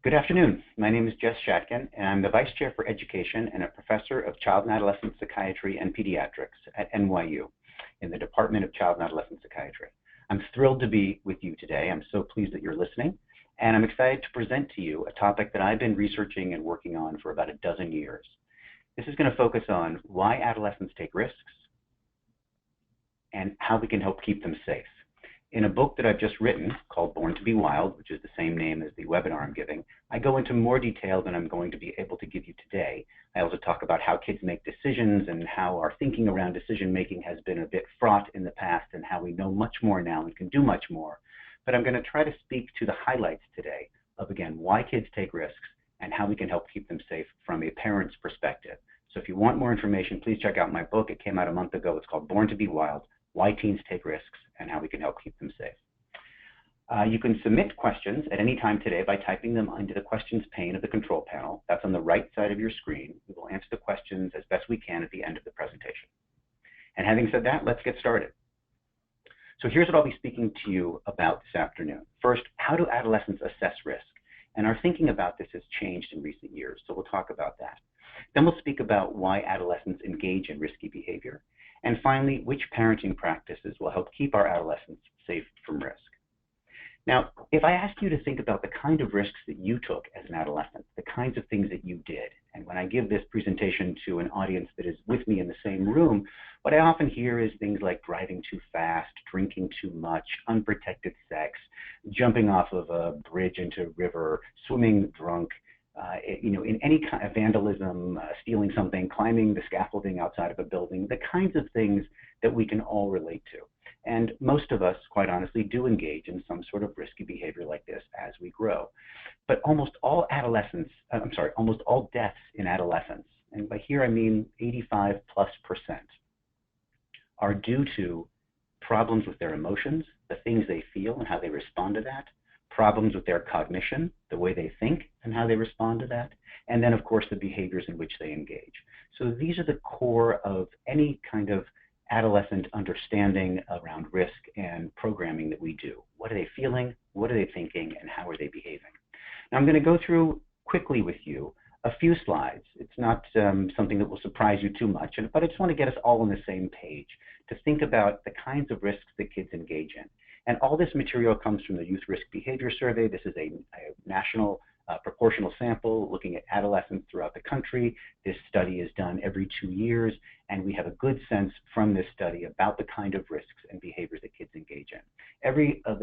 Good afternoon. My name is Jess Shatkin, and I'm the Vice Chair for Education and a Professor of Child and Adolescent Psychiatry and Pediatrics at NYU in the Department of Child and Adolescent Psychiatry. I'm thrilled to be with you today. I'm so pleased that you're listening, and I'm excited to present to you a topic that I've been researching and working on for about a dozen years. This is going to focus on why adolescents take risks and how we can help keep them safe. In a book that I've just written called Born to be Wild, which is the same name as the webinar I'm giving, I go into more detail than I'm going to be able to give you today. I also talk about how kids make decisions and how our thinking around decision making has been a bit fraught in the past and how we know much more now and can do much more. But I'm going to try to speak to the highlights today of, again, why kids take risks and how we can help keep them safe from a parent's perspective. So if you want more information, please check out my book. It came out a month ago. It's called Born to be Wild: Why Teens Take Risks and How We Can Help Keep Them Safe. You can submit questions at any time today by typing them into the questions pane of the control panel. That's on the right side of your screen. We will answer the questions as best we can at the end of the presentation. And having said that, let's get started. So here's what I'll be speaking to you about this afternoon. First, how do adolescents assess risk? And our thinking about this has changed in recent years, so we'll talk about that. Then we'll speak about why adolescents engage in risky behavior. And finally, which parenting practices will help keep our adolescents safe from risk. Now, if I ask you to think about the kind of risks that you took as an adolescent, the kinds of things that you did, and when I give this presentation to an audience that is with me in the same room, what I often hear is things like driving too fast, drinking too much, unprotected sex, jumping off of a bridge into a river, swimming drunk, in any kind of vandalism, stealing something, climbing the scaffolding outside of a building, the kinds of things that we can all relate to. And most of us, quite honestly, do engage in some sort of risky behavior like this as we grow. But almost all deaths in adolescence, and by here I mean 85+%, are due to problems with their emotions, the things they feel and how they respond to that, problems with their cognition, the way they think and how they respond to that, and then of course the behaviors in which they engage. So these are the core of any kind of adolescent understanding around risk and programming that we do. What are they feeling? What are they thinking? And how are they behaving? Now I'm going to go through quickly with you a few slides. It's not something that will surprise you too much, but I just want to get us all on the same page to think about the kinds of risks that kids engage in. And all this material comes from the Youth Risk Behavior Survey. This is a national proportional sample looking at adolescents throughout the country. This study is done every 2 years, and we have a good sense from this study about the kind of risks and behaviors that kids engage in. Each of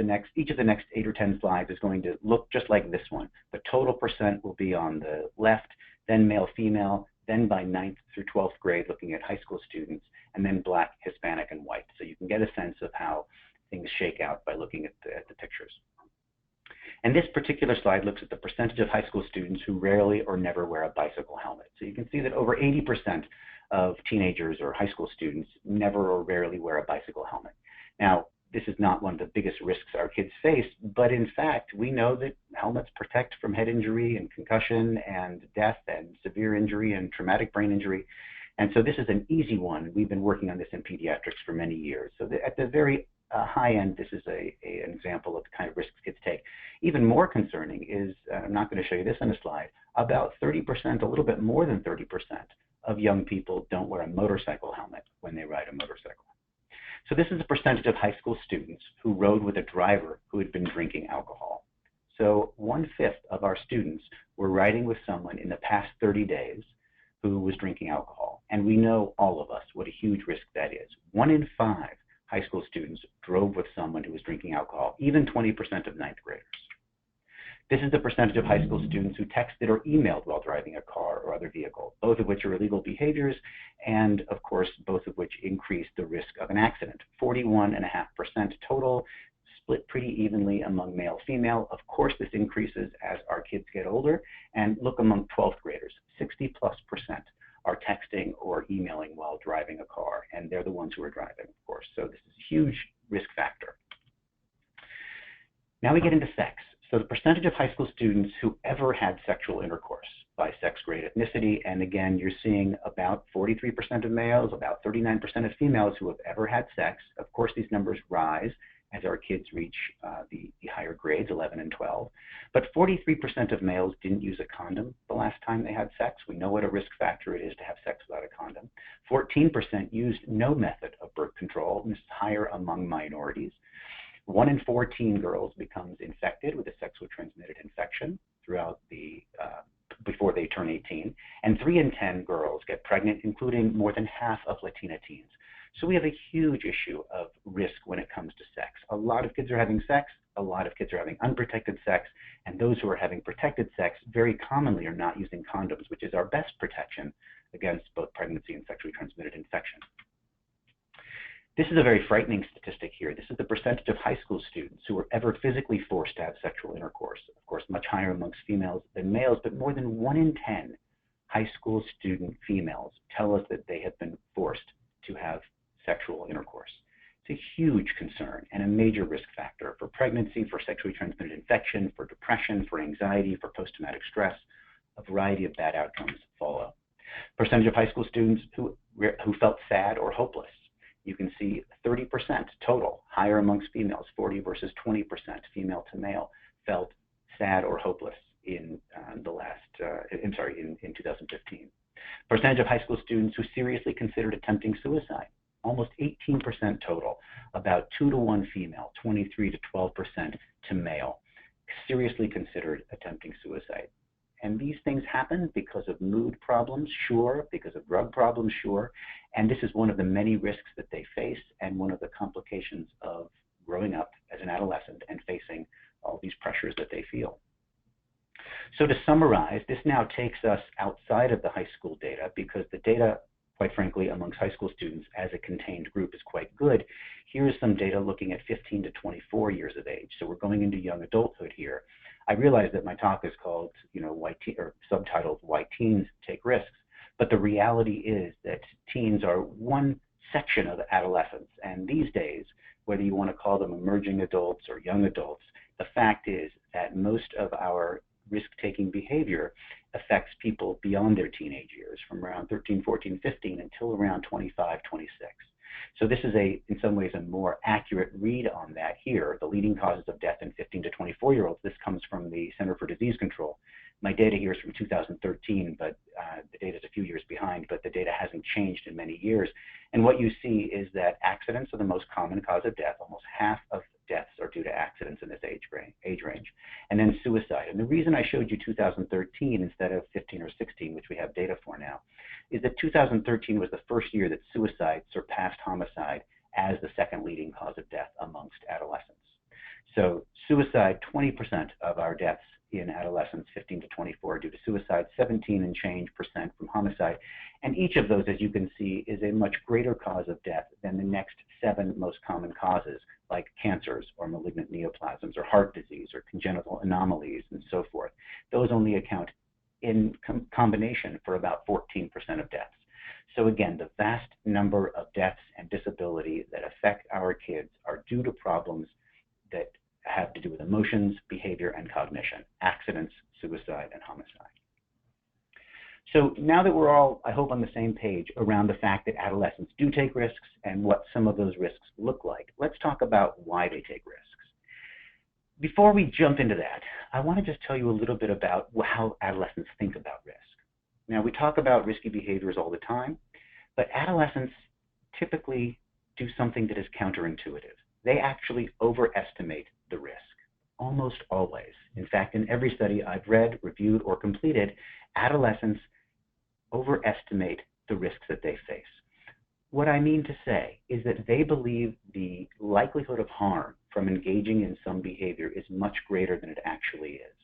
the next 8 or 10 slides is going to look just like this one. The total percent will be on the left, then male, female, then by 9th through 12th grade, looking at high school students, and then Black, Hispanic, and white. So you can get a sense of how things shake out by looking at the pictures. And this particular slide looks at the percentage of high school students who rarely or never wear a bicycle helmet. So you can see that over 80% of teenagers or high school students never or rarely wear a bicycle helmet. Now, this is not one of the biggest risks our kids face, but in fact, we know that helmets protect from head injury and concussion and death and severe injury and traumatic brain injury. And so this is an easy one. We've been working on this in pediatrics for many years. So at the very high end, this is an example of the kind of risks kids take. Even more concerning is, I'm not going to show you this on a slide, about 30%, a little bit more than 30% of young people don't wear a motorcycle helmet when they ride a motorcycle. So this is a percentage of high school students who rode with a driver who had been drinking alcohol. So 1/5 of our students were riding with someone in the past 30 days who was drinking alcohol. And we know, all of us, what a huge risk that is. 1 in 5 high school students drove with someone who was drinking alcohol, even 20% of 9th graders. This is the percentage of high school students who texted or emailed while driving a car or other vehicle, both of which are illegal behaviors, and of course, both of which increase the risk of an accident. 41.5% total, split pretty evenly among male, female. Of course, this increases as our kids get older, and look among 12th graders, 60+% are texting or emailing while driving a car, and they're the ones who are driving, of course. So this is a huge risk factor. Now we get into sex. So the percentage of high school students who ever had sexual intercourse by sex, grade, ethnicity, and again, you're seeing about 43% of males, about 39% of females who have ever had sex. Of course, these numbers rise as our kids reach the higher grades, 11 and 12. But 43% of males didn't use a condom the last time they had sex. We know what a risk factor it is to have sex without a condom. 14% used no method of birth control, and this is higher among minorities. 1 in 4 teen girls becomes infected with a sexually transmitted infection throughout before they turn 18, and 3 in 10 girls get pregnant, including more than half of Latina teens. So we have a huge issue of risk when it comes to sex. A lot of kids are having sex, a lot of kids are having unprotected sex, and those who are having protected sex very commonly are not using condoms, which is our best protection against both pregnancy and sexually transmitted infection. This is a very frightening statistic here. This is the percentage of high school students who were ever physically forced to have sexual intercourse. Of course, much higher amongst females than males, but more than 1 in 10 high school student females tell us that they have been forced to have sexual intercourse. It's a huge concern and a major risk factor for pregnancy, for sexually transmitted infection, for depression, for anxiety, for post-traumatic stress. A variety of bad outcomes follow. Percentage of high school students who felt sad or hopeless. You can see 30% total, higher amongst females, 40 versus 20% female to male, felt sad or hopeless in 2015. Percentage of high school students who seriously considered attempting suicide, almost 18% total, about 2 to 1 female, 23 to 12% to male, seriously considered attempting suicide. And these things happen because of mood problems, sure, because of drug problems, sure, and this is one of the many risks that they face and one of the complications of growing up as an adolescent and facing all these pressures that they feel. So to summarize, this now takes us outside of the high school data because the data, quite frankly, amongst high school students as a contained group is quite good. Here's some data looking at 15 to 24 years of age. So we're going into young adulthood here. I realize that my talk is called, subtitled Why Teens Take Risks, but the reality is that teens are one section of adolescence, and these days, whether you want to call them emerging adults or young adults, the fact is that most of our risk-taking behavior affects people beyond their teenage years, from around 13, 14, 15 until around 25, 26. So this is in some ways, a more accurate read on that here. The leading causes of death in 15 to 24-year-olds, this comes from the Center for Disease Control. My data here is from 2013, but the data is a few years behind, but the data hasn't changed in many years. And what you see is that accidents are the most common cause of death. Almost half of deaths are due to accidents in this age range. And then suicide. And the reason I showed you 2013 instead of 15 or 16, which we have data for now, is that 2013 was the first year that suicide surpassed homicide as the second leading cause of death amongst adolescents. So suicide, 20% of our deaths in adolescents 15 to 24 due to suicide, 17 and change percent from homicide. And each of those, as you can see, is a much greater cause of death than the next 7 most common causes, like cancers or malignant neoplasms or heart disease or congenital anomalies and so forth. Those only account in combination for about 14% of deaths. So again, the vast number of deaths and disability that affect our kids are due to problems that have to do with emotions, behavior, and cognition, accidents, suicide, and homicide. So now that we're all, I hope, on the same page around the fact that adolescents do take risks and what some of those risks look like, let's talk about why they take risks. Before we jump into that, I want to just tell you a little bit about how adolescents think about risk. Now, we talk about risky behaviors all the time, but adolescents typically do something that is counterintuitive. They actually overestimate the risk, almost always. In fact, in every study I've read, reviewed, or completed, adolescents overestimate the risks that they face. What I mean to say is that they believe the likelihood of harm from engaging in some behavior is much greater than it actually is.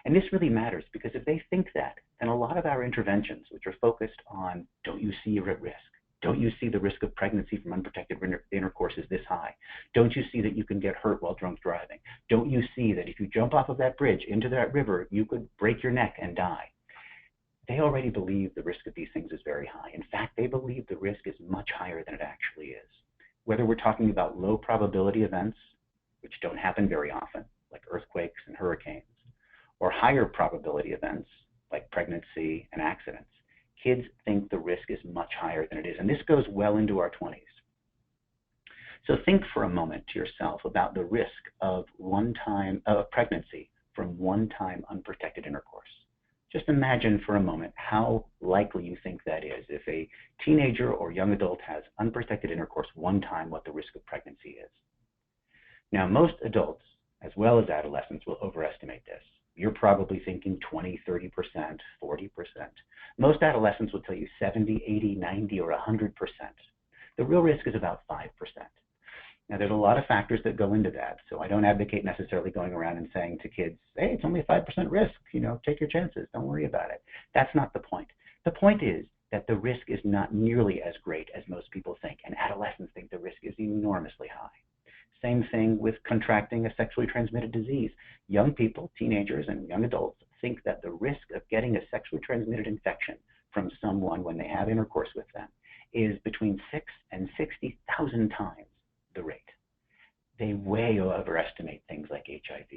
And this really matters because if they think that, then a lot of our interventions, which are focused on, don't you see you're at risk? Don't you see the risk of pregnancy from unprotected intercourse is this high? Don't you see that you can get hurt while drunk driving? Don't you see that if you jump off of that bridge into that river, you could break your neck and die? They already believe the risk of these things is very high. In fact, they believe the risk is much higher than it actually is. Whether we're talking about low probability events, which don't happen very often, like earthquakes and hurricanes, or higher probability events, like pregnancy and accidents, kids think the risk is much higher than it is. And this goes well into our 20s. So think for a moment to yourself about the risk of one-time pregnancy from one-time unprotected intercourse. Just imagine for a moment how likely you think that is. If a teenager or young adult has unprotected intercourse one time, what the risk of pregnancy is. Now, most adults, as well as adolescents, will overestimate this. You're probably thinking 20, 30%, 40%. Most adolescents will tell you 70, 80, 90, or 100%. The real risk is about 5%. Now, there's a lot of factors that go into that, so I don't advocate necessarily going around and saying to kids, hey, it's only a 5% risk, take your chances, don't worry about it. That's not the point. The point is that the risk is not nearly as great as most people think, and adolescents think the risk is enormously high. Same thing with contracting a sexually transmitted disease. Young people, teenagers, and young adults think that the risk of getting a sexually transmitted infection from someone when they have intercourse with them is between 6 and 60,000 times the rate. They way overestimate things like HIV,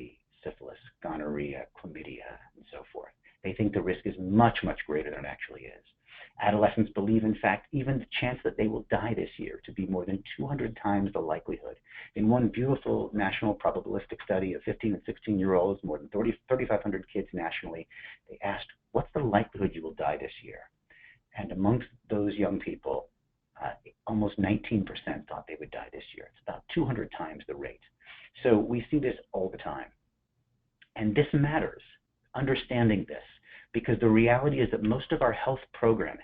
syphilis, gonorrhea, chlamydia, and so forth. They think the risk is much, much greater than it actually is. Adolescents believe, in fact, even the chance that they will die this year to be more than 200 times the likelihood. In one beautiful national probabilistic study of 15 and 16-year-olds, more than 3,500 kids nationally, they asked, what's the likelihood you will die this year? And amongst those young people, almost 19% thought they would die this year. It's about 200 times the rate. So we see this all the time. And this matters, understanding this, because the reality is that most of our health programming,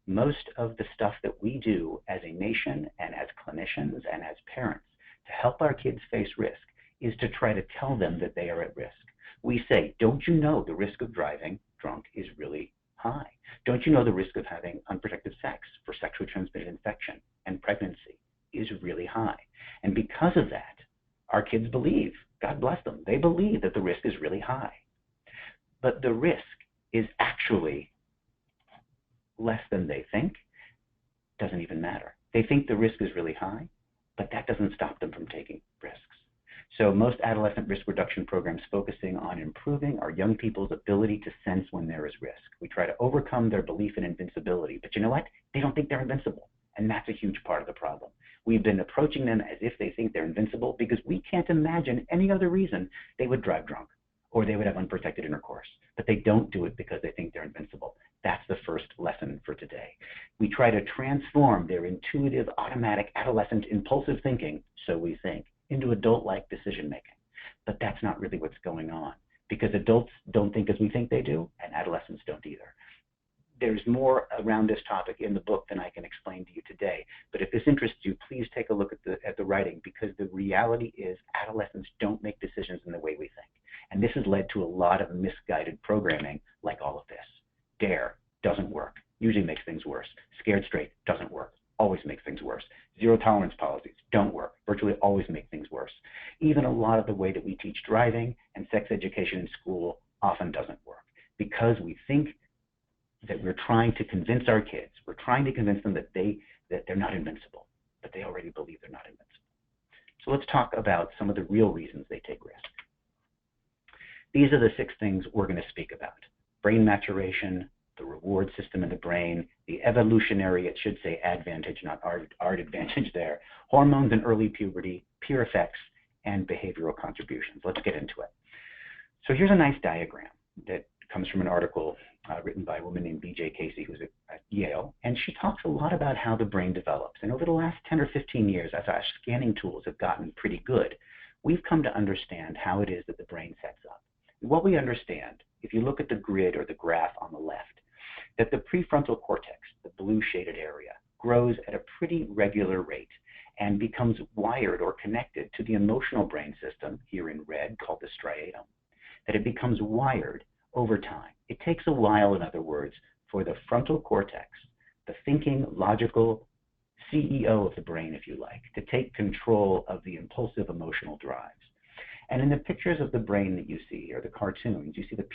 most of the stuff that we do as a nation and as clinicians and as parents to help our kids face risk is to try to tell them that they are at risk. We say, don't you know the risk of driving drunk is really high? Don't you know the risk of having unprotected sex for sexually transmitted infection and pregnancy is really high? And because of that, our kids believe, God bless them, they believe that the risk is really high. But the risk is actually less than they think. Doesn't even matter. They think the risk is really high, but that doesn't stop them from taking risks. So most adolescent risk reduction programs focusing on improving our young people's ability to sense when there is risk. We try to overcome their belief in invincibility, but you know what? They don't think they're invincible, and that's a huge part of the problem. We've been approaching them as if they think they're invincible because we can't imagine any other reason they would drive drunk or they would have unprotected intercourse, but they don't do it because they think they're invincible. That's the first lesson for today. We try to transform their intuitive, automatic, adolescent, impulsive thinking, so we think, into adult-like decision-making. But that's not really what's going on, because adults don't think as we think they do, and adolescents don't either. There's more around this topic in the book than I can explain to you today, but if this interests you, please take a look at the writing, because the reality is adolescents don't make decisions in the way we think. And this has led to a lot of misguided programming like all of this. DARE doesn't work, usually makes things worse. Scared straight doesn't work, always makes things worse. Zero tolerance policies don't work, virtually always make things worse. Even a lot of the way that we teach driving and sex education in school often doesn't work, because we think that we're trying to convince our kids, we're trying to convince them that they're not invincible, but they already believe they're not invincible. So let's talk about some of the real reasons they take risk. These are the 6 things we're going to speak about: brain maturation, the reward system in the brain, the evolutionary, it should say advantage, not art advantage there, hormones in early puberty, peer effects, and behavioral contributions. Let's get into it. So here's a nice diagram that comes from an article written by a woman named B.J. Casey, who's at Yale, and she talks a lot about how the brain develops. And over the last 10 or 15 years, as our scanning tools have gotten pretty good, we've come to understand how it is that the brain sets up. What we understand, if you look at the grid or the graph on the left, that the prefrontal cortex, the blue shaded area, grows at a pretty regular rate and becomes wired or connected to the emotional brain system, here in red, called the striatum, that it becomes wired over time. It takes a while, in other words, for the frontal cortex, the thinking, logical CEO of the brain, if you like, to take control of the impulsive emotional drives. And in the pictures of the brain that you see here, the cartoons, you see the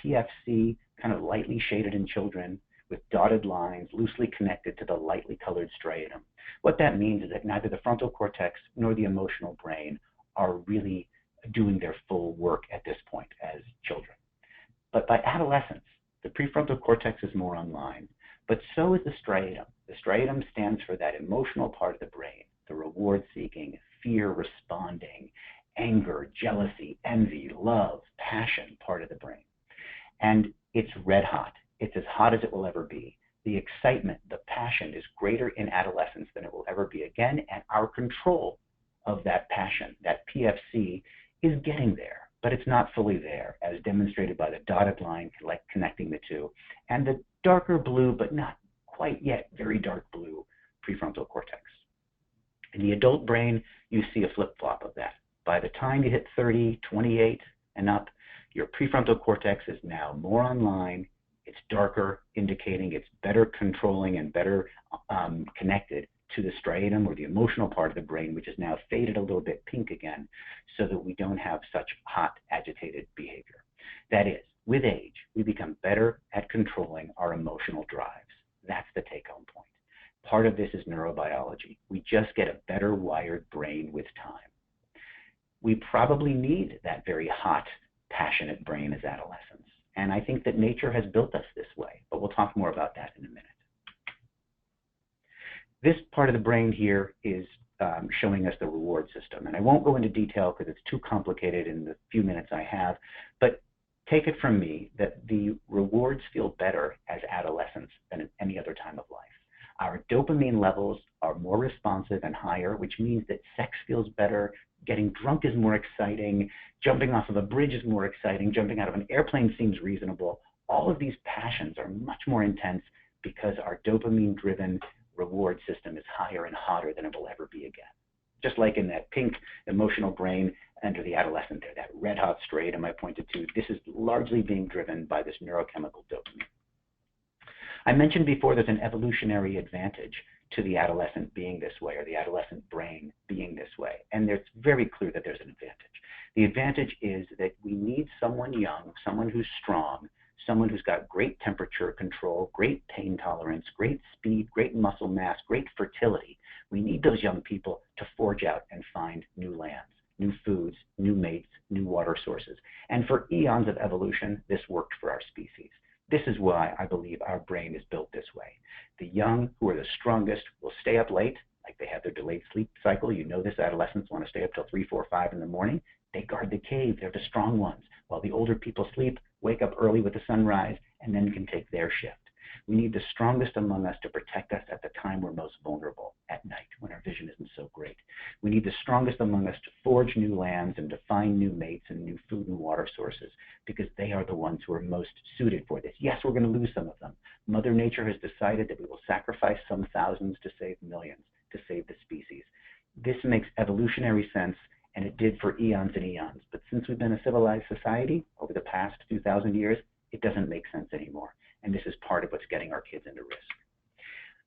PFC kind of lightly shaded in children with dotted lines loosely connected to the lightly colored striatum. What that means is that neither the frontal cortex nor the emotional brain are really doing their full work at this point as children. But by adolescence, the prefrontal cortex is more online, but so is the striatum. The striatum stands for that emotional part of the brain, the reward-seeking, fear responding, anger, jealousy, envy, love, passion part of the brain. And it's red hot. It's as hot as it will ever be. The excitement, the passion is greater in adolescence than it will ever be again, and our control of that passion, that PFC, is getting there, but it's not fully there, as demonstrated by the dotted line connecting the two, and the darker blue, but not quite yet very dark blue, prefrontal cortex. In the adult brain, you see a flip-flop of that. By the time you hit 30, 28, and up, your prefrontal cortex is now more online. It's darker, indicating it's better controlling and better connected to the striatum, or the emotional part of the brain, which is now faded a little bit pink again, so that we don't have such hot, agitated behavior. That is, with age, we become better at controlling our emotional drives. That's the take-home point. Part of this is neurobiology. We just get a better wired brain with time. We probably need that very hot, passionate brain as adolescents. And I think that nature has built us this way, but we'll talk more about that in a minute. This part of the brain here is showing us the reward system. And I won't go into detail because it's too complicated in the few minutes I have, but take it from me that the rewards feel better as adolescents than at any other time of life. Our dopamine levels are more responsive and higher, which means that sex feels better, getting drunk is more exciting, jumping off of a bridge is more exciting, jumping out of an airplane seems reasonable. All of these passions are much more intense because our dopamine-driven reward system is higher and hotter than it will ever be again. Just like in that pink emotional brain under the adolescent there, that red hot striatum I pointed to, this is largely being driven by this neurochemical dopamine. I mentioned before there's an evolutionary advantage to the adolescent being this way, or the adolescent brain being this way. And it's very clear that there's an advantage. The advantage is that we need someone young, someone who's strong, someone who's got great temperature control, great pain tolerance, great speed, great muscle mass, great fertility. We need those young people to forge out and find new lands, new foods, new mates, new water sources. And for eons of evolution, this worked for our species. This is why I believe our brain is built this way. The young, who are the strongest, will stay up late, like they have their delayed sleep cycle. You know this, adolescents want to stay up till 3, 4, 5 in the morning. They guard the cave. They're the strong ones. While the older people sleep, wake up early with the sunrise, and then can take their shift. We need the strongest among us to protect us at the time we're most vulnerable, at night, when our vision isn't so great. We need the strongest among us to forge new lands and to find new mates and new food and water sources, because they are the ones who are most suited for this. Yes, we're going to lose some of them. Mother Nature has decided that we will sacrifice some thousands to save millions, to save the species. This makes evolutionary sense, and it did for eons and eons. But since we've been a civilized society over the past 2,000 years, it doesn't make sense anymore. And this is part of what's getting our kids into risk.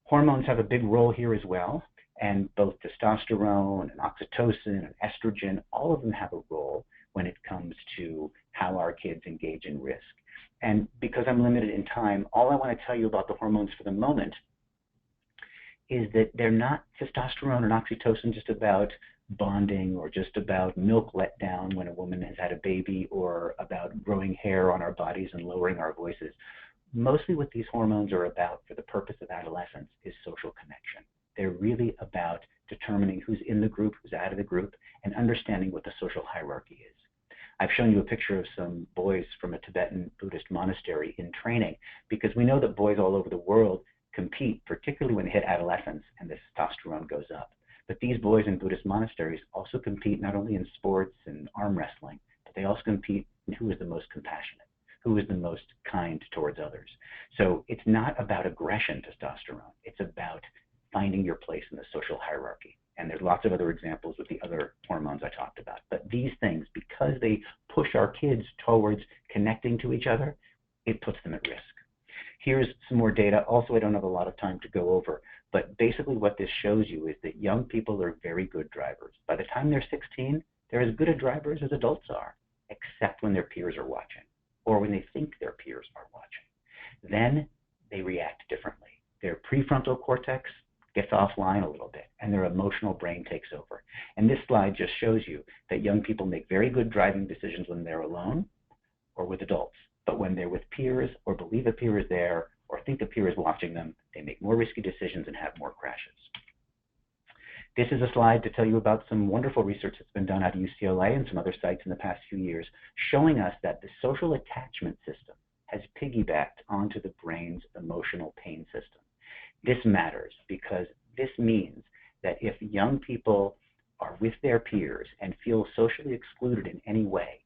Hormones have a big role here as well, and both testosterone and oxytocin and estrogen, all of them have a role when it comes to how our kids engage in risk. And because I'm limited in time, all I want to tell you about the hormones for the moment is that they're not testosterone and oxytocin just about bonding or just about milk letdown when a woman has had a baby or about growing hair on our bodies and lowering our voices. Mostly what these hormones are about for the purpose of adolescence is social connection. They're really about determining who's in the group, who's out of the group, and understanding what the social hierarchy is. I've shown you a picture of some boys from a Tibetan Buddhist monastery in training, because we know that boys all over the world compete, particularly when they hit adolescence and the testosterone goes up. But these boys in Buddhist monasteries also compete not only in sports and arm wrestling, but they also compete in who is the most compassionate, who is the most kind towards others. So it's not about aggression, testosterone. It's about finding your place in the social hierarchy. And there's lots of other examples with the other hormones I talked about. But these things, because they push our kids towards connecting to each other, it puts them at risk. Here's some more data. Also, I don't have a lot of time to go over, but basically what this shows you is that young people are very good drivers. By the time they're 16, they're as good a drivers as adults are, except when their peers are watching, or when they think their peers are watching. Then they react differently. Their prefrontal cortex gets offline a little bit, and their emotional brain takes over. And this slide just shows you that young people make very good driving decisions when they're alone or with adults. But when they're with peers, or believe a peer is there, or think a peer is watching them, they make more risky decisions and have more crashes. This is a slide to tell you about some wonderful research that's been done at UCLA and some other sites in the past few years, showing us that the social attachment system has piggybacked onto the brain's emotional pain system. This matters because this means that if young people are with their peers and feel socially excluded in any way,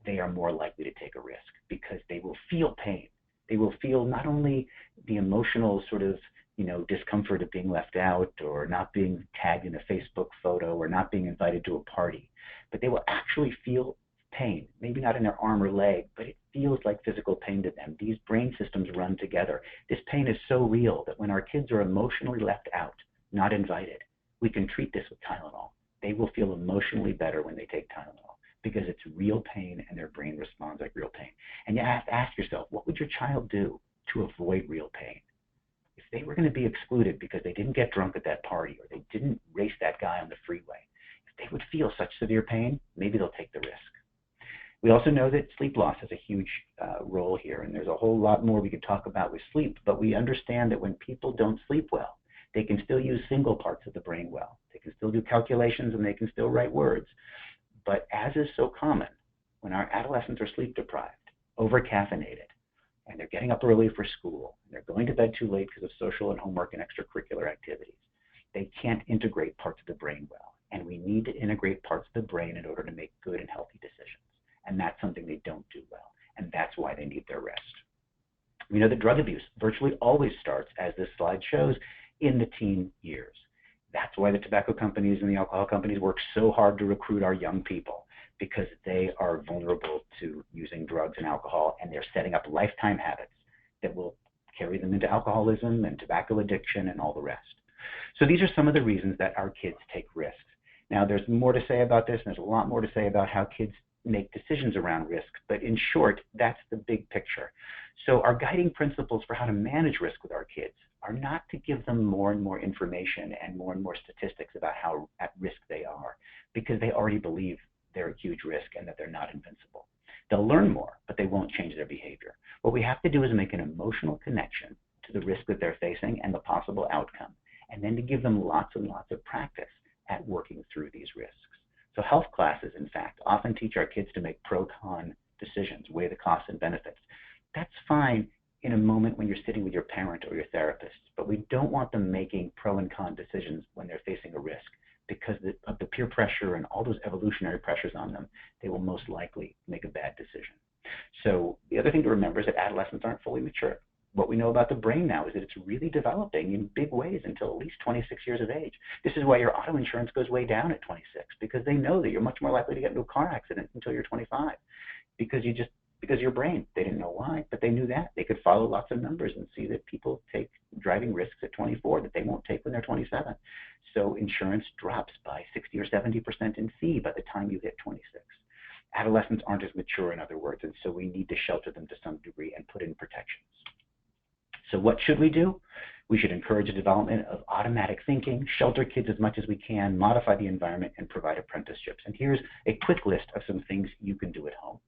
they are more likely to take a risk because they will feel pain. They will feel not only the emotional sort of discomfort of being left out or not being tagged in a Facebook photo or not being invited to a party, but they will actually feel pain, maybe not in their arm or leg, but it feels like physical pain to them. These brain systems run together. This pain is so real that when our kids are emotionally left out, not invited, we can treat this with Tylenol. They will feel emotionally better when they take Tylenol because it's real pain and their brain responds like real pain. And you have to ask yourself, what would your child do to avoid real pain? If they were going to be excluded because they didn't get drunk at that party or they didn't race that guy on the freeway, if they would feel such severe pain, maybe they'll take the risk. We also know that sleep loss has a huge role here, and there's a whole lot more we could talk about with sleep, but we understand that when people don't sleep well, they can still use single parts of the brain well. They can still do calculations and they can still write words. But as is so common, when our adolescents are sleep deprived, over-caffeinated, and they're getting up early for school, and they're going to bed too late because of social and homework and extracurricular activities, they can't integrate parts of the brain well. And we need to integrate parts of the brain in order to make good and healthy decisions. And that's something they don't do well. And that's why they need their rest. We know that drug abuse virtually always starts, as this slide shows, in the teen years. That's why the tobacco companies and the alcohol companies work so hard to recruit our young people, because they are vulnerable to using drugs and alcohol, and they're setting up lifetime habits that will carry them into alcoholism and tobacco addiction and all the rest. So these are some of the reasons that our kids take risks. Now, there's more to say about this, and there's a lot more to say about how kids make decisions around risk, but in short, that's the big picture. So our guiding principles for how to manage risk with our kids are not to give them more and more information and more statistics about how at risk they are, because they already believe they're a huge risk and that they're not invincible. They'll learn more, but they won't change their behavior. What we have to do is make an emotional connection to the risk that they're facing and the possible outcome, and then to give them lots and lots of practice at working through these risks. So health classes, in fact, often teach our kids to make pro-con decisions, weigh the costs and benefits. That's fine in a moment when you're sitting with your parent or your therapist, but we don't want them making pro and con decisions when they're facing a risk, because of the peer pressure and all those evolutionary pressures on them, they will most likely make a bad decision. So the other thing to remember is that adolescents aren't fully mature. What we know about the brain now is that it's really developing in big ways until at least 26 years of age. This is why your auto insurance goes way down at 26, because they know that you're much more likely to get into a car accident until you're 25, because your brain, they didn't know why, but they knew that. They could follow lots of numbers and see that people take driving risks at 24 that they won't take when they're 27. So insurance drops by 60 or 70% in fee by the time you hit 26. Adolescents aren't as mature, in other words, and so we need to shelter them to some degree and put in protections. So what should we do? We should encourage the development of automatic thinking, shelter kids as much as we can, modify the environment, and provide apprenticeships. And here's a quick list of some things you can do at home.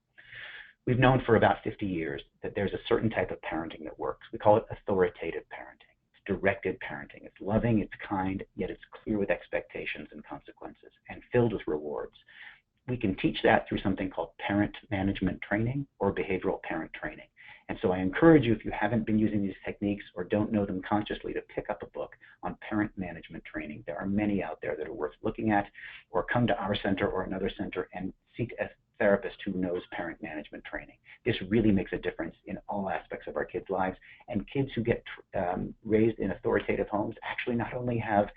We've known for about 50 years that there's a certain type of parenting that works. We call it authoritative parenting. It's directed parenting. It's loving, it's kind, yet it's clear with expectations and consequences and filled with rewards. We can teach that through something called parent management training or behavioral parent training. And so I encourage you, if you haven't been using these techniques or don't know them consciously, to pick up a book on parent management training. There are many out there that are worth looking at, or come to our center or another center and seek a therapist who knows parent management training. This really makes a difference in all aspects of our kids' lives. And kids who get raised in authoritative homes actually not only have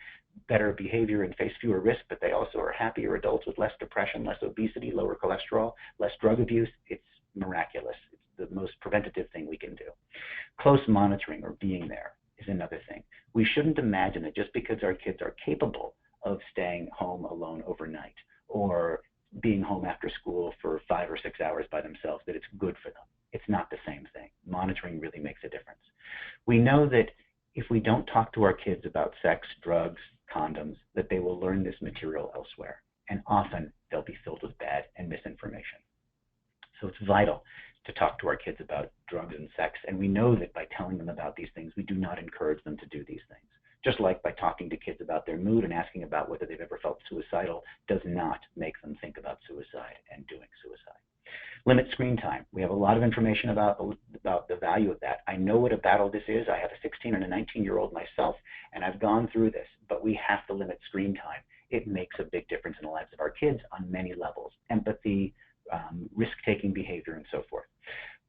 better behavior and face fewer risks, but they also are happier adults with less depression, less obesity, lower cholesterol, less drug abuse. It's miraculous. It's the most preventative thing we can do. Close monitoring, or being there, is another thing. We shouldn't imagine that just because our kids are capable of staying home alone overnight or being home after school for 5 or 6 hours by themselves, that it's good for them. It's not the same thing. Monitoring really makes a difference. We know that if we don't talk to our kids about sex, drugs, condoms, that they will learn this material elsewhere. And often they'll be filled with bad and misinformation. So it's vital to talk to our kids about drugs and sex. And we know that by telling them about these things, we do not encourage them to do these things. Just like by talking to kids about their mood and asking about whether they've ever felt suicidal does not make them think about suicide and doing suicide. Limit screen time. We have a lot of information about the value of that. I know what a battle this is. I have a 16 and a 19-year-old myself, and I've gone through this, but we have to limit screen time. It makes a big difference in the lives of our kids on many levels. Empathy, risk-taking behavior, and so forth.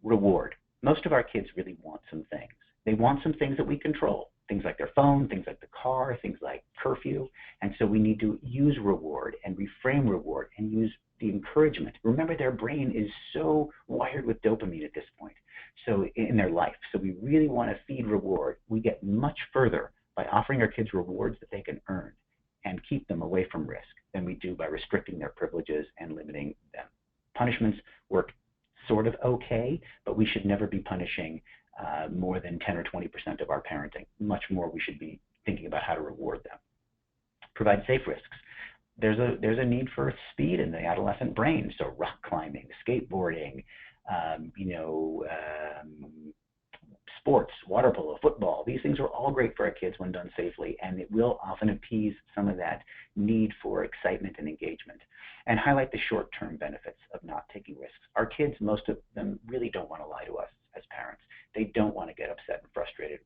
Reward. Most of our kids really want some things. They want some things that we control, things like their phone, things like the car, things like curfew, and so we need to use reward and reframe reward and use the encouragement. Remember, their brain is so wired with dopamine at this point, so in their life. So we really want to feed reward. We get much further by offering our kids rewards that they can earn and keep them away from risk than we do by restricting their privileges and limiting them. Punishments work sort of okay, but we should never be punishing more than 10 or 20% of our parenting. Much more we should be thinking about how to reward them. Provide safe risks. There's a need for speed in the adolescent brain, so rock climbing, skateboarding, sports, water polo, football. These things are all great for our kids when done safely, and it will often appease some of that need for excitement and engagement, and highlight the short-term benefits of not taking risks. Our kids, most of them, really don't want to lie to us as parents. They don't want to get upset and frustrated.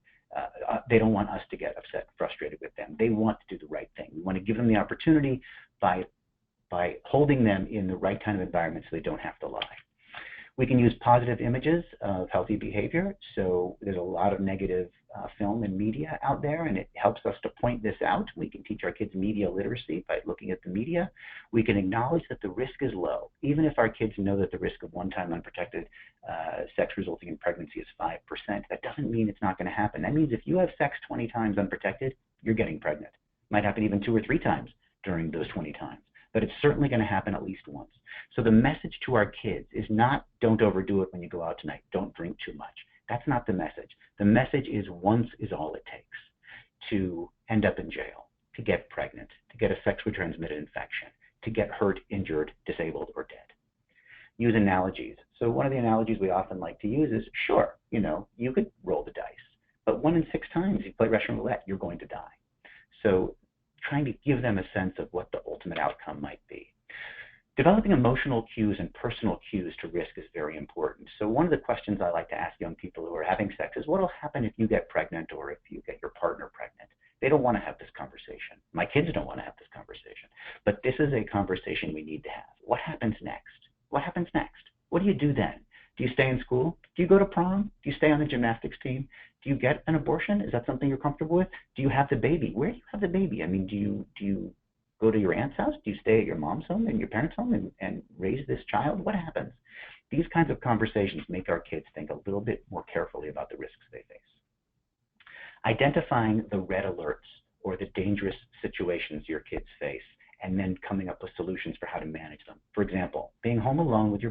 They don't want us to get upset and frustrated with them. They want to do the right thing. We want to give them the opportunity by holding them in the right kind of environment so they don't have to lie. We can use positive images of healthy behavior. So there's a lot of negative film and media out there, and it helps us to point this out. We can teach our kids media literacy by looking at the media. We can acknowledge that the risk is low. Even if our kids know that the risk of one-time unprotected sex resulting in pregnancy is 5%, that doesn't mean it's not going to happen. That means if you have sex 20 times unprotected, you're getting pregnant. It might happen even 2 or 3 times during those 20 times. But it's certainly going to happen at least once. So the message to our kids is not, don't overdo it when you go out tonight, don't drink too much. That's not the message. The message is once is all it takes to end up in jail, to get pregnant, to get a sexually transmitted infection, to get hurt, injured, disabled, or dead. Use analogies. So one of the analogies we often like to use is, sure, you could roll the dice, but 1 in 6 times you play Russian roulette, you're going to die. So trying to give them a sense of what the ultimate outcome might be. Developing emotional cues and personal cues to risk is very important. So one of the questions I like to ask young people who are having sex is, what will happen if you get pregnant or if you get your partner pregnant? They don't want to have this conversation. My kids don't want to have this conversation. But this is a conversation we need to have. What happens next? What happens next? What do you do then? Do you stay in school? Do you go to prom? Do you stay on the gymnastics team? Do you get an abortion? Is that something you're comfortable with? Do you have the baby? Where do you have the baby? I mean, do you go to your aunt's house? Do you stay at your mom's home and your parents' home and raise this child? What happens? These kinds of conversations make our kids think a little bit more carefully about the risks they face. Identifying the red alerts or the dangerous situations your kids face and then coming up with solutions for how to manage them. For example, being home alone with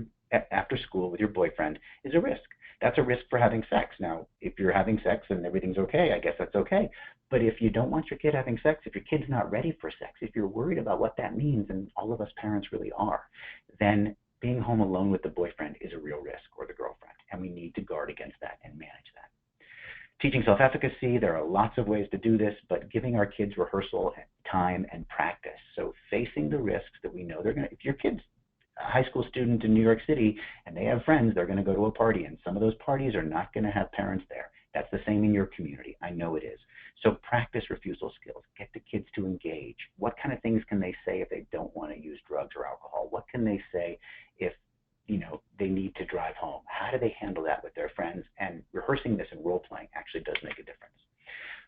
after school with your boyfriend is a risk. That's a risk for having sex. Now, if you're having sex and everything's okay, I guess that's okay. But if you don't want your kid having sex, if your kid's not ready for sex, if you're worried about what that means, and all of us parents really are, then being home alone with the boyfriend is a real risk, or the girlfriend, and we need to guard against that and manage that. Teaching self-efficacy, there are lots of ways to do this, but giving our kids rehearsal time and practice. So facing the risks that we know they're going to, if your kid's a high school student in New York City and they have friends, they're going to go to a party, and some of those parties are not going to have parents there. That's the same in your community. I know it is. So practice refusal skills. Get the kids to engage. What kind of things can they say if they don't want to use drugs or alcohol? What can they say if they need to drive home? How do they handle that with their friends? And rehearsing this and role playing actually does make a difference.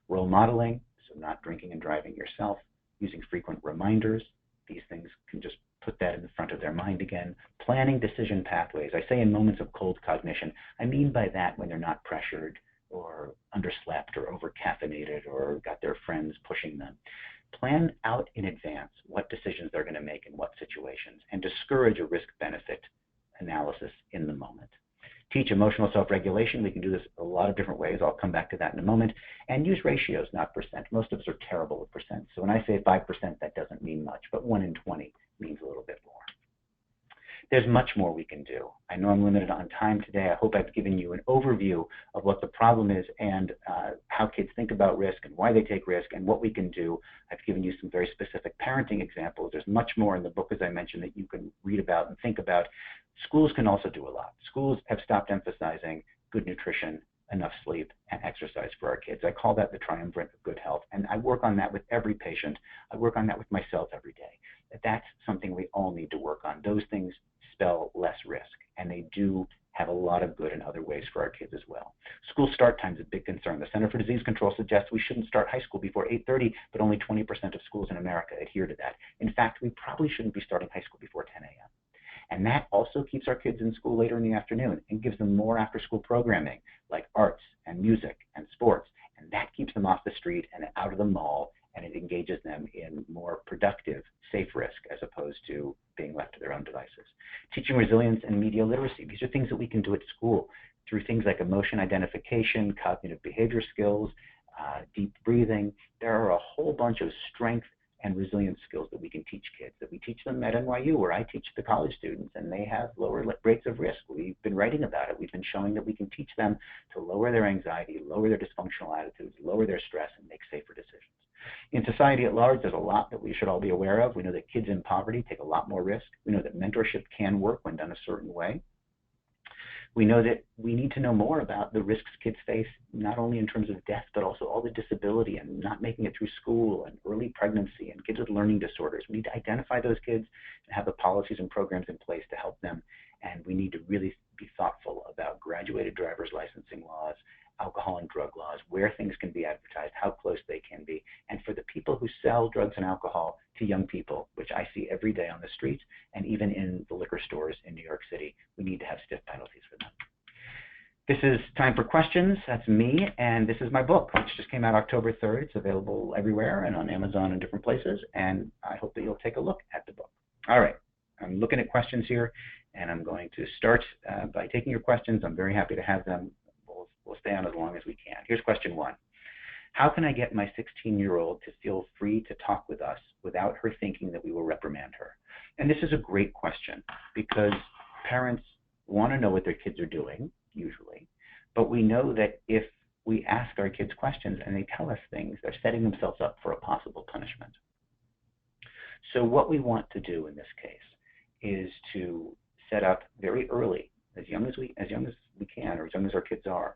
Role modeling, so not drinking and driving yourself, using frequent reminders. These things can just put that in the front of their mind again. Planning decision pathways. I say in moments of cold cognition. I mean by that when they're not pressured or underslept or over-caffeinated or got their friends pushing them. Plan out in advance what decisions they're going to make in what situations and discourage a risk-benefit analysis in the moment. Teach emotional self-regulation. We can do this a lot of different ways. I'll come back to that in a moment. And use ratios, not percent. Most of us are terrible with percent. So when I say 5%, that doesn't mean much, but 1 in 20 means a little bit more. There's much more we can do. I know I'm limited on time today. I hope I've given you an overview of what the problem is and how kids think about risk and why they take risk and what we can do. I've given you some very specific parenting examples. There's much more in the book, as I mentioned, that you can read about and think about. Schools can also do a lot. Schools have stopped emphasizing good nutrition, enough sleep, and exercise for our kids. I call that the triumvirate of good health, and I work on that with every patient. I work on that with myself every day. That's something we all need to work on. Those things spell less risk, and they do have a lot of good in other ways for our kids as well. School start time is a big concern. The Center for Disease Control suggests we shouldn't start high school before 8:30, but only 20% of schools in America adhere to that. In fact, we probably shouldn't be starting high school before 10 a.m. And that also keeps our kids in school later in the afternoon and gives them more after-school programming like arts and music and sports. And that keeps them off the street and out of the mall, and it engages them in more productive, safe risk as opposed to being left to their own devices. Teaching resilience and media literacy. These are things that we can do at school through things like emotion identification, cognitive behavior skills, deep breathing. There are a whole bunch of strength and resilience skills that we can teach kids, that we teach them at NYU, where I teach the college students, and they have lower rates of risk. We've been writing about it. We've been showing that we can teach them to lower their anxiety, lower their dysfunctional attitudes, lower their stress, and make safer decisions. In society at large, there's a lot that we should all be aware of. We know that kids in poverty take a lot more risk. We know that mentorship can work when done a certain way. We know that we need to know more about the risks kids face, not only in terms of death, but also all the disability and not making it through school and early pregnancy and kids with learning disorders. We need to identify those kids and have the policies and programs in place to help them. And we need to really be thoughtful about graduated driver's licensing laws, alcohol and drug laws, where things can be advertised, how close they can be. And for the people who sell drugs and alcohol to young people, which I see every day on the streets and even in the liquor stores in New York City, we need to have stiff penalties for them. This is time for questions. That's me, and this is my book, which just came out October 3rd. It's available everywhere and on Amazon and different places, and I hope that you'll take a look at the book. All right, I'm looking at questions here, and I'm going to start by taking your questions. I'm very happy to have them. We'll stay on as long as we can. Here's question 1. How can I get my 16-year-old to feel free to talk with us without her thinking that we will reprimand her? And this is a great question because parents want to know what their kids are doing, usually, but we know that if we ask our kids questions and they tell us things, they're setting themselves up for a possible punishment. So what we want to do in this case is to set up very early, as young as we can, or as young as our kids are,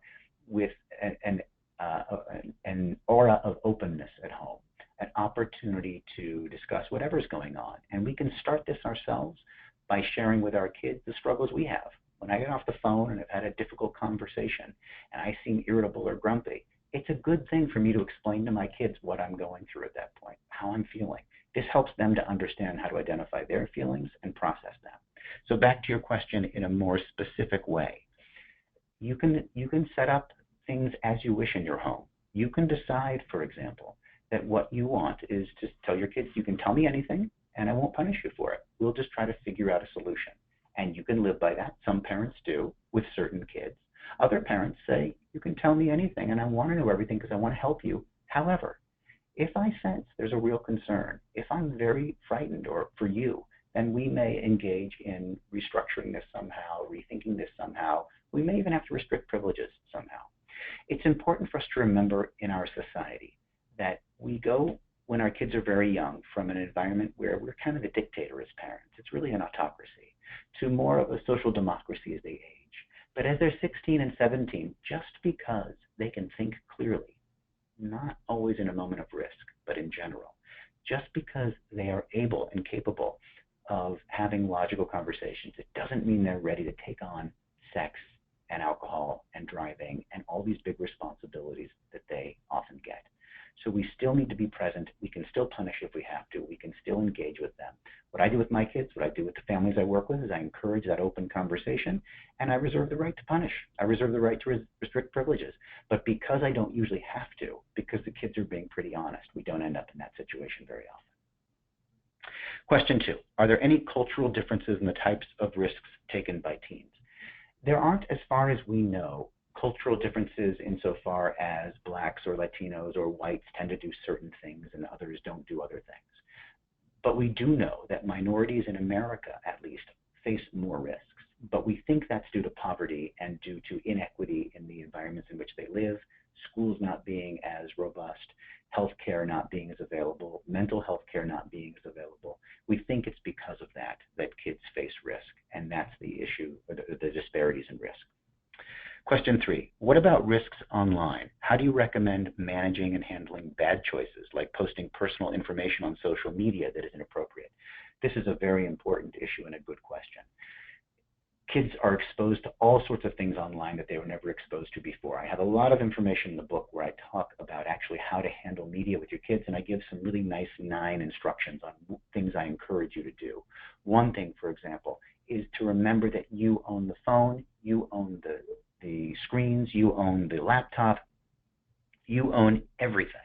with an aura of openness at home, an opportunity to discuss whatever's going on. And we can start this ourselves by sharing with our kids the struggles we have. When I get off the phone and I've had a difficult conversation and I seem irritable or grumpy, it's a good thing for me to explain to my kids what I'm going through at that point, how I'm feeling. This helps them to understand how to identify their feelings and process them. So back to your question in a more specific way. You can set up things as you wish in your home. You can decide, for example, that what you want is to tell your kids, you can tell me anything and I won't punish you for it. We'll just try to figure out a solution. And you can live by that. Some parents do with certain kids. Other parents say, you can tell me anything and I want to know everything because I want to help you. However, if I sense there's a real concern, if I'm very frightened or for you, then we may engage in restructuring this somehow, rethinking this somehow. We may even have to restrict privileges somehow. It's important for us to remember in our society that we go, when our kids are very young, from an environment where we're kind of a dictator as parents. It's really an autocracy, to more of a social democracy as they age. But as they're 16 and 17, just because they can think clearly, not always in a moment of risk, but in general, just because they are able and capable of having logical conversations, it doesn't mean they're ready to take on sex and alcohol and driving and all these big responsibilities that they often get. So we still need to be present. We can still punish if we have to. We can still engage with them. What I do with my kids, what I do with the families I work with, is I encourage that open conversation, and I reserve the right to punish. I reserve the right to restrict privileges. But because I don't usually have to, because the kids are being pretty honest, we don't end up in that situation very often. Question 2, are there any cultural differences in the types of risks taken by teens? There aren't, as far as we know, cultural differences insofar as blacks or Latinos or whites tend to do certain things and others don't do other things. But we do know that minorities in America, at least, face more risks. But we think that's due to poverty and due to inequity in the environments in which they live, schools not being as robust, healthcare not being as available, mental health care not being as available. We think it's because of that kids face risk, and that's the issue, or the disparities in risk. Question 3, what about risks online? How do you recommend managing and handling bad choices, like posting personal information on social media that is inappropriate? This is a very important issue and a good question. Kids are exposed to all sorts of things online that they were never exposed to before. I have a lot of information in the book where I talk about actually how to handle media with your kids, and I give some really nice 9 instructions on things I encourage you to do. One thing, for example, is to remember that you own the phone, you own the screens, you own the laptop, you own everything.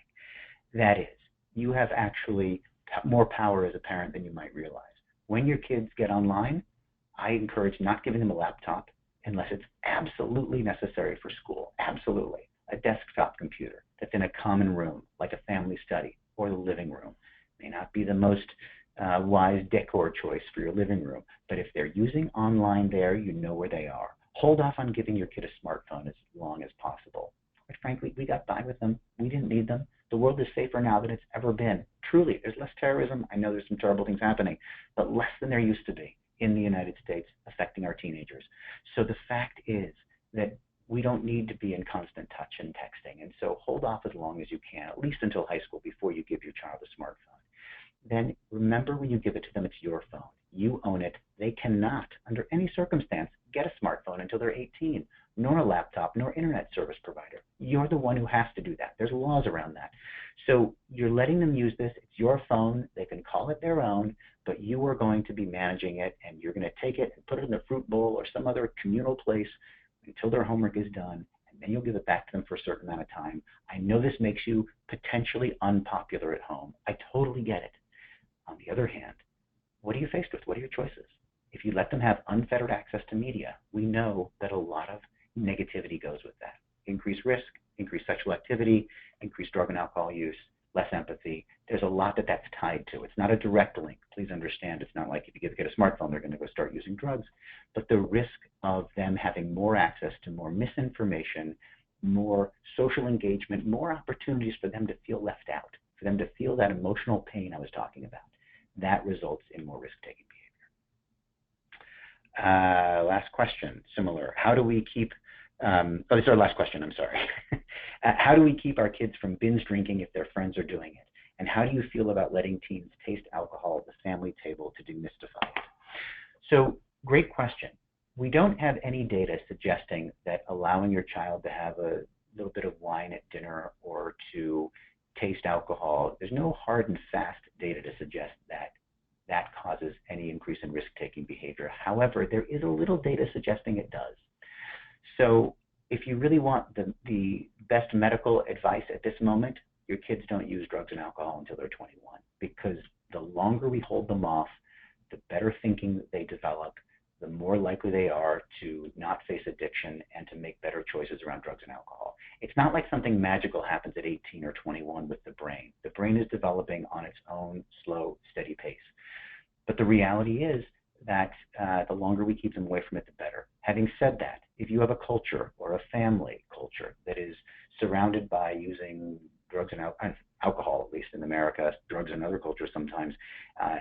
That is, you have actually more power as a parent than you might realize. When your kids get online, I encourage not giving them a laptop unless it's absolutely necessary for school, absolutely. A desktop computer that's in a common room, like a family study or the living room. May not be the most wise decor choice for your living room, but if they're using online there, you know where they are. Hold off on giving your kid a smartphone as long as possible. Quite frankly, we got by with them. We didn't need them. The world is safer now than it's ever been. Truly, there's less terrorism. I know there's some terrible things happening, but less than there used to be in the United States affecting our teenagers. So the fact is that we don't need to be in constant touch and texting. And so hold off as long as you can, at least until high school, before you give your child a smartphone. Then remember, when you give it to them, it's your phone. You own it. They cannot, under any circumstance, get a smartphone until they're 18, nor a laptop, nor internet service provider. You're the one who has to do that. There's laws around that. So you're letting them use this. It's your phone. They can call it their own, but you are going to be managing it, and you're going to take it and put it in a fruit bowl or some other communal place until their homework is done, and then you'll give it back to them for a certain amount of time. I know this makes you potentially unpopular at home. I totally get it. On the other hand, what are you faced with? What are your choices? If you let them have unfettered access to media, we know that a lot of negativity goes with that. Increased risk, increased sexual activity, increased drug and alcohol use, less empathy. There's a lot that's tied to. It's not a direct link. Please understand, it's not like if you give a kid a smartphone, they're going to go start using drugs. But the risk of them having more access to more misinformation, more social engagement, more opportunities for them to feel left out, for them to feel that emotional pain I was talking about, that results in more risk-taking behavior. Last question, similar. How do we keep, this is our last question, I'm sorry. How do we keep our kids from binge drinking if their friends are doing it? And how do you feel about letting teens taste alcohol at the family table to demystify it? So, great question. We don't have any data suggesting that allowing your child to have a little bit of wine at dinner or to taste alcohol, there's no hard and fast data to suggest that that causes any increase in risk-taking behavior. However, there is a little data suggesting it does. So if you really want the best medical advice at this moment, your kids don't use drugs and alcohol until they're 21, because the longer we hold them off, the better thinking they develop, the more likely they are to not face addiction and to make better choices around drugs and alcohol. It's not like something magical happens at 18 or 21 with the brain. The brain is developing on its own slow, steady pace. But the reality is that the longer we keep them away from it, the better. Having said that, if you have a culture or a family culture that is surrounded by using drugs and alcohol, at least in America, drugs in other cultures sometimes,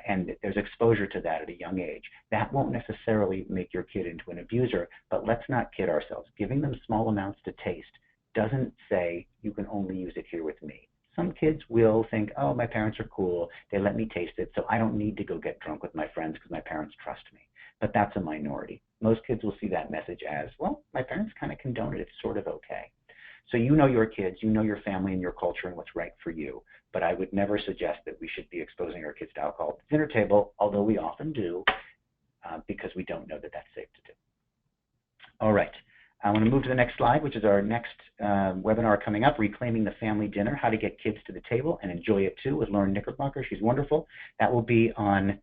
and there's exposure to that at a young age, that won't necessarily make your kid into an abuser, but let's not kid ourselves. Giving them small amounts to taste doesn't say you can only use it here with me. Some kids will think, oh, my parents are cool, they let me taste it, so I don't need to go get drunk with my friends because my parents trust me. But that's a minority. Most kids will see that message as, well, my parents kind of condone it, it's sort of okay. So you know your kids, you know your family and your culture and what's right for you. But I would never suggest that we should be exposing our kids to alcohol at the dinner table, although we often do, because we don't know that that's safe to do. All right. I want to move to the next slide, which is our next webinar coming up, Reclaiming the Family Dinner, How to Get Kids to the Table and Enjoy It Too, with Lauren Knickerbocker. She's wonderful. That will be on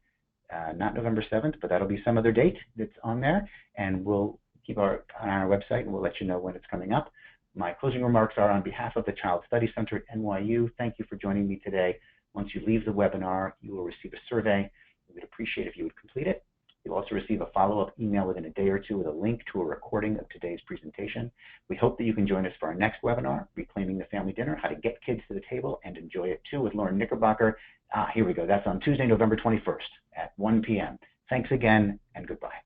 not November 7th, but that'll be some other date that's on there. And we'll keep on our website, and we'll let you know when it's coming up. My closing remarks are on behalf of the Child Study Center at NYU. Thank you for joining me today. Once you leave the webinar, you will receive a survey. We would appreciate if you would complete it. You'll also receive a follow-up email within a day or two with a link to a recording of today's presentation. We hope that you can join us for our next webinar, Reclaiming the Family Dinner, How to Get Kids to the Table and Enjoy It Too, with Lauren Knickerbocker. Here we go. That's on Tuesday, November 21st at 1 p.m. Thanks again, and goodbye.